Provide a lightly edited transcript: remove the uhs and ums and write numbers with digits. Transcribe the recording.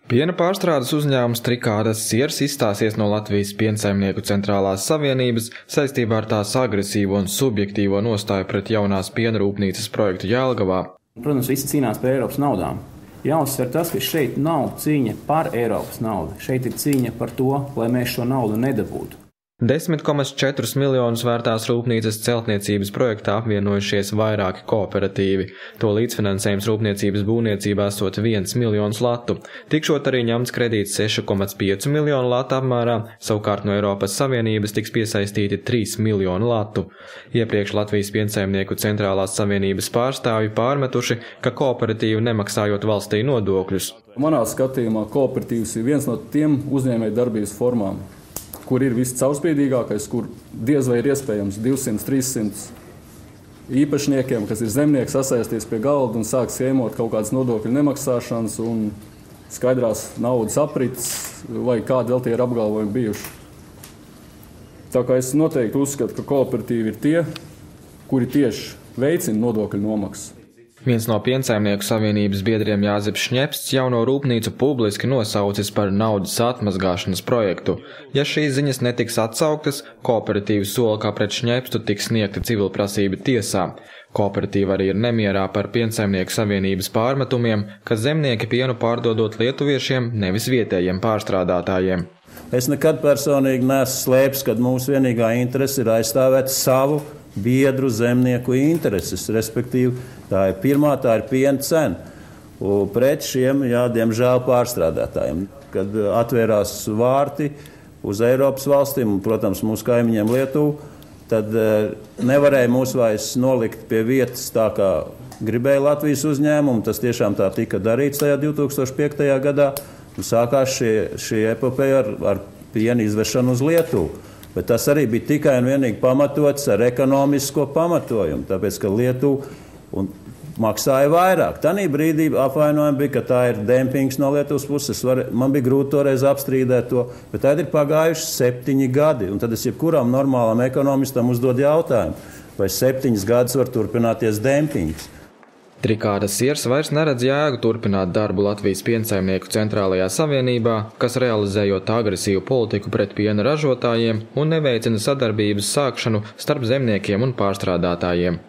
Piena pārstrādes uzņēmums Trikādas siers izstāsies no Latvijas piensaimnieku centrālās savienības saistībā ar tās agresīvo un subjektīvo nostāju pret jaunās piena rūpnīcas projektu Jelgavā. Protams, visi cīnās par Eiropas naudām. Jāuzsver tas, ka šeit nav cīņa par Eiropas naudu. Šeit ir cīņa par to, lai mēs šo naudu nedabūtu. 10,4 miljonus vērtās rūpnīcas celtniecības projektā apvienojušies vairāki kooperatīvi. To līdzfinansējums rūpniecības būvniecībā esot 1 miljons latu. Tikšot arī ņemts kredīts 6,5 miljonu latu apmērā, savukārt no Eiropas Savienības tiks piesaistīti 3 miljonu latu. Iepriekš Latvijas piensaimnieku centrālās savienības pārstāvji pārmetuši, ka kooperatīvi nemaksājot valstī nodokļus. Manā skatījumā kooperatīvs ir viens no tiem uzņēmēju darbības formām, kur ir viss caurspīdīgākais, kur diez vai ir iespējams 200-300 īpašniekiem, kas ir zemnieki, sasaisties pie galda un sāk schēmot kaut kādas nodokļu nemaksāšanas un skaidrās naudas aprits, vai kādi vēl tie ir apgalvojumi bijuši. Tā kā es noteikti uzskatu, ka kooperatīvi ir tie, kuri tieši veicina nodokļu nomaksu. Viens no piensaimnieku savienības biedriem Jāzeps Šņepsts jauno rūpnīcu publiski nosaucis par naudas atmazgāšanas projektu. Ja šīs ziņas netiks atsauktas, kooperatīvi sola, ka pret Šņepstu tiks sniegta civilprasība tiesā. Kooperatīva arī ir nemierā par piensaimnieku savienības pārmetumiem, ka zemnieki pienu pārdodot lietuviešiem, nevis vietējiem pārstrādātājiem. Es nekad personīgi neesmu slēpis, ka mūsu vienīgā interese ir aizstāvēt savu biedru zemnieku intereses, respektīvi tā ir piena cena. Pret šiem, diemžēl, pārstrādātājiem. Kad atvērās vārti uz Eiropas valstīm, un, protams, mūsu kaimiņiem Lietuvu, tad nevarēja mūs vairs nolikt pie vietas tā, kā gribēja Latvijas uzņēmumu. Tas tiešām tā tika darīts tajā 2005. gadā, un sākās šī epopeja ar piena izvešanu uz Lietuvu. Bet tas arī bija tikai un vienīgi pamatots ar ekonomisko pamatojumu, tāpēc, ka Lietuva maksāja vairāk. Tanī brīdī apvainojumi bija, ka tā ir dempings no Lietuvas puses. Man bija grūti toreiz apstrīdēt to, bet tad ir pagājuši 7 gadi, un tad es jebkuram normālam ekonomistam uzdod jautājumu, vai 7 gadus var turpināties dempings. Trikādas siers vairs neredz jēgu turpināt darbu Latvijas piensaimnieku centrālajā savienībā, kas realizējot agresīvu politiku pret piena ražotājiem un neveicina sadarbības sākšanu starp zemniekiem un pārstrādātājiem.